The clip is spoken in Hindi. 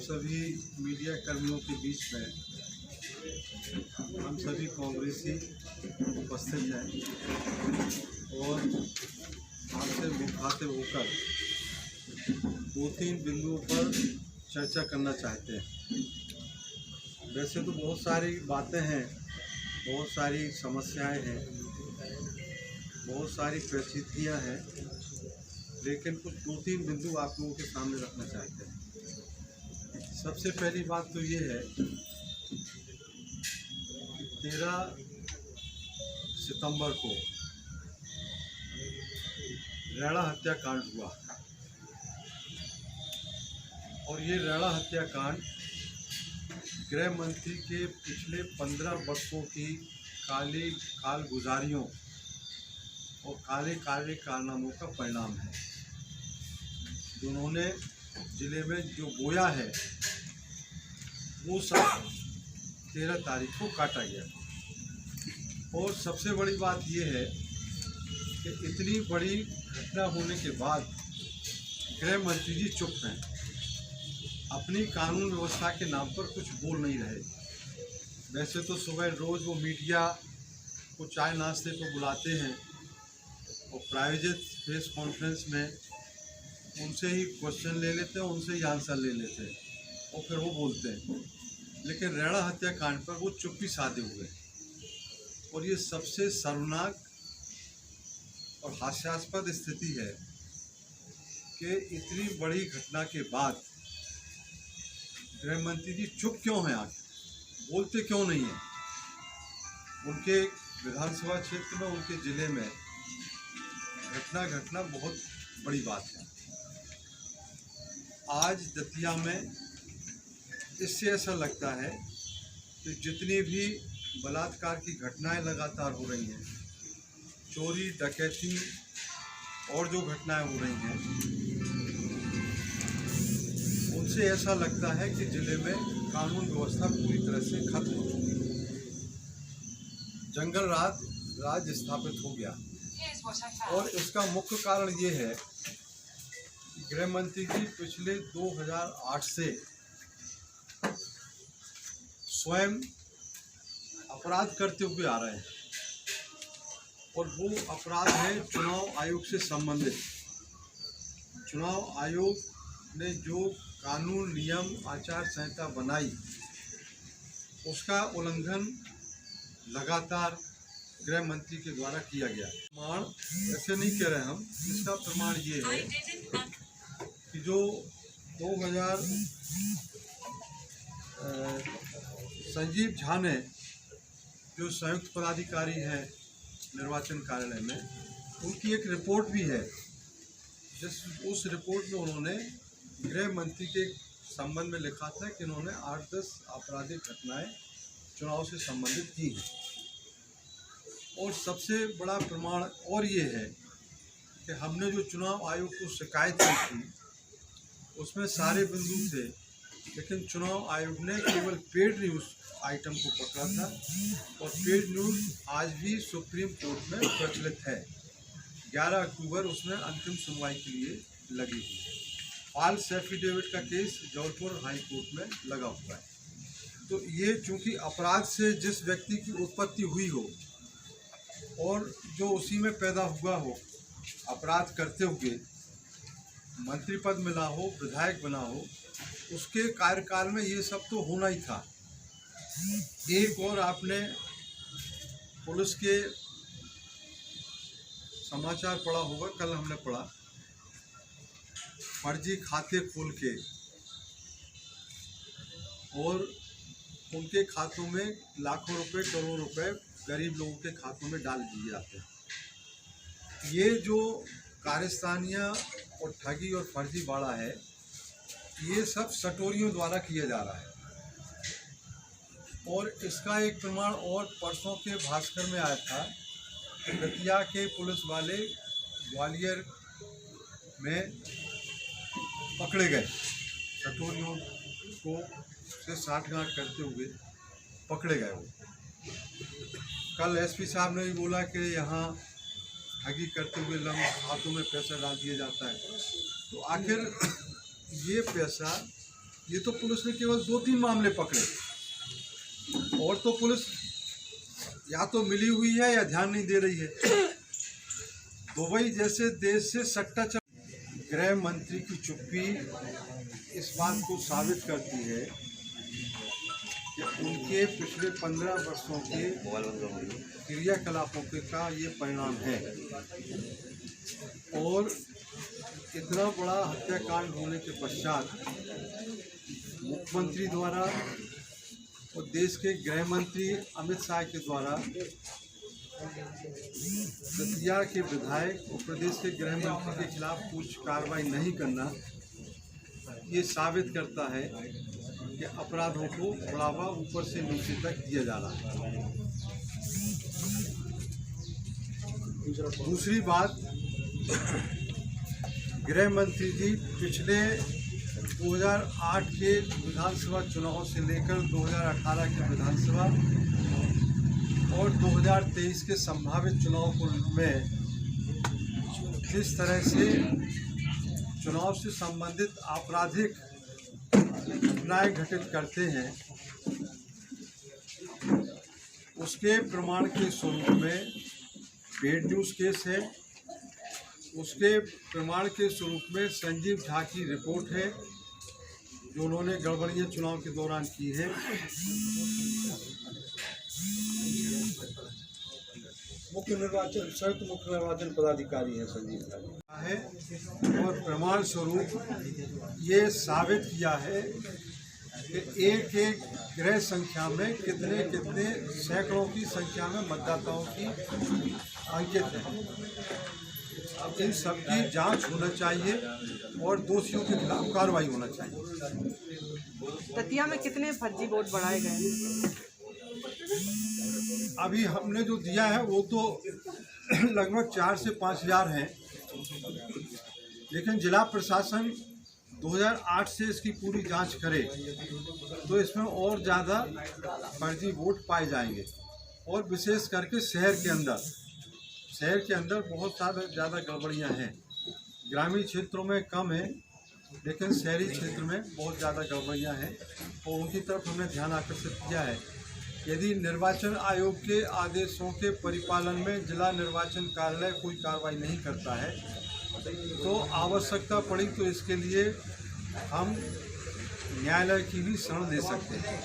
सभी मीडिया कर्मियों के बीच में हम सभी कांग्रेसी उपस्थित हैं और आपसे मुखातिब होकर 2-3 बिंदुओं पर चर्चा करना चाहते हैं। वैसे तो बहुत सारी बातें हैं, बहुत सारी समस्याएं हैं, बहुत सारी परिस्थितियां हैं, लेकिन कुछ 2-3 बिंदु आप लोगों के सामने रखना चाहते हैं। सबसे पहली बात तो ये है कि 13 सितंबर को रैणा हत्याकांड हुआ और ये रैणा हत्याकांड गृह मंत्री के पिछले 15 वर्षों की काली कालगुजारियों और काले कारनामों का परिणाम है। उन्होंने जिले में जो बोया है वो सब 13 तारीख को काटा गया। और सबसे बड़ी बात यह है कि इतनी बड़ी घटना होने के बाद गृह मंत्री जी चुप हैं, अपनी कानून व्यवस्था के नाम पर कुछ बोल नहीं रहे। वैसे तो सुबह रोज़ वो मीडिया को चाय नाश्ते को बुलाते हैं और प्रायोजित प्रेस कॉन्फ्रेंस में उनसे ही क्वेश्चन ले लेते हैं, उनसे ही आंसर ले लेते हैं और फिर वो बोलते हैं। लेकिन रैणा हत्याकांड पर वो चुप्पी साधे हुए और ये सबसे शर्मनाक और हास्यास्पद स्थिति है कि इतनी बड़ी घटना के बाद गृह मंत्री जी चुप क्यों हैं, आगे बोलते क्यों नहीं हैं। उनके विधानसभा क्षेत्र में, उनके जिले में घटना बहुत बड़ी बात है। आज दतिया में इससे ऐसा लगता है कि जितनी भी बलात्कार की घटनाएं लगातार हो रही हैं, चोरी डकैती और जो घटनाएं हो रही हैं, उनसे ऐसा लगता है कि जिले में कानून व्यवस्था पूरी तरह से खत्म हो चुकी है। जंगल राज स्थापित हो गया और इसका मुख्य कारण ये है कि गृह मंत्री जी पिछले 2008 से स्वयं अपराध करते हुए आ रहे हैं और वो अपराध है चुनाव आयोग से संबंधित। चुनाव आयोग ने जो कानून नियम आचार संहिता बनाई उसका उल्लंघन लगातार गृह मंत्री के द्वारा किया गया। प्रमाण ऐसे नहीं कह रहे हम, इसका प्रमाण ये है कि जो 2000 संजीव झा ने, जो संयुक्त पदाधिकारी हैं निर्वाचन कार्यालय में, उनकी एक रिपोर्ट भी है उस रिपोर्ट में उन्होंने गृह मंत्री के संबंध में लिखा था कि इन्होंने 8-10 आपराधिक घटनाएं चुनाव से संबंधित की हैं। और सबसे बड़ा प्रमाण और ये है कि हमने जो चुनाव आयोग को शिकायत की थी उसमें सारे बिंदु थे, लेकिन चुनाव आयोग ने केवल पेड न्यूज़ आइटम को पकड़ा था और पेड न्यूज़ आज भी सुप्रीम कोर्ट में प्रचलित है। 11 अक्टूबर उसमें अंतिम सुनवाई के लिए लगी हुई है। फॉल्स एफिडेविट का केस जौलपुर हाई कोर्ट में लगा हुआ है। तो ये चूँकि अपराध से जिस व्यक्ति की उत्पत्ति हुई हो और जो उसी में पैदा हुआ हो, अपराध करते हुए मंत्री पद मिला हो, विधायक बना हो, उसके कार्यकाल में ये सब तो होना ही था। एक और आपने पुलिस के समाचार पढ़ा होगा, कल हमने पढ़ा, फर्जी खाते खोल के और उनके खातों में लाखों रुपए, करोड़ों रुपए गरीब लोगों के खातों में डाल दिए जाते हैं। ये जो कारस्तानियाँ और ठगी और फर्जीवाड़ा है, ये सब सटोरियों द्वारा किया जा रहा है। और इसका एक प्रमाण और परसों के भास्कर में आया था कि दतिया के पुलिस वाले ग्वालियर में पकड़े गए, सटोरियों को से साठगांठ करते हुए पकड़े गए। वो कल एसपी साहब ने भी बोला कि यहाँ ठगी करते हुए हाथों में पैसा डाल दिया जाता है। तो आखिर ये पैसा ये तो पुलिस ने केवल 2-3 मामले पकड़े, और तो पुलिस या तो मिली हुई है या ध्यान नहीं दे रही है। दुबई जैसे देश से सट्टा चल। गृह मंत्री की चुप्पी इस बात को साबित करती है कि उनके पिछले 15 वर्षों के क्रियाकलापों का ये परिणाम है। और इतना बड़ा हत्याकांड होने के पश्चात मुख्यमंत्री द्वारा और देश के गृह मंत्री अमित शाह के द्वारा दतिया के विधायक और प्रदेश के गृह मंत्री के खिलाफ कुछ कार्रवाई नहीं करना, ये साबित करता है कि अपराधों को बढ़ावा ऊपर से नीचे तक दिया जा रहा है। दूसरी बात, गृह मंत्री जी पिछले 2008 के विधानसभा चुनाव से लेकर 2018 के विधानसभा और 2023 के संभावित चुनाव में जिस तरह से चुनाव से संबंधित आपराधिक घटनाएं घटित करते हैं, उसके प्रमाण के स्वरूप में पेड न्यूज़ केस है। उसके प्रमाण के स्वरूप में संजीव झा की रिपोर्ट है जो उन्होंने गड़बड़ियाँ चुनाव के दौरान की है। संयुक्त मुख्य निर्वाचन पदाधिकारी है संजीव झा है, और प्रमाण स्वरूप ये साबित किया है कि एक एक गृह संख्या में कितने कितने सैकड़ों की संख्या में मतदाताओं की अंकित है। अब इन सब की जांच होना चाहिए और दोषियों के खिलाफ कार्रवाई होना चाहिए। दतिया में कितने फर्जी वोट बढ़ाए गए? अभी हमने जो दिया है वो तो लगभग 4 से 5 हज़ार हैं, लेकिन जिला प्रशासन 2008 से इसकी पूरी जांच करे तो इसमें और ज़्यादा फर्जी वोट पाए जाएंगे। और विशेष करके शहर के अंदर बहुत ज़्यादा गड़बड़ियाँ हैं। ग्रामीण क्षेत्रों में कम है, लेकिन शहरी क्षेत्र में बहुत ज़्यादा गड़बड़ियाँ हैं और उनकी तरफ हमने ध्यान आकर्षित किया है। यदि निर्वाचन आयोग के आदेशों के परिपालन में जिला निर्वाचन कार्यालय कोई कार्रवाई नहीं करता है तो आवश्यकता पड़ी तो इसके लिए हम न्यायालय की भी शरण ले सकते हैं।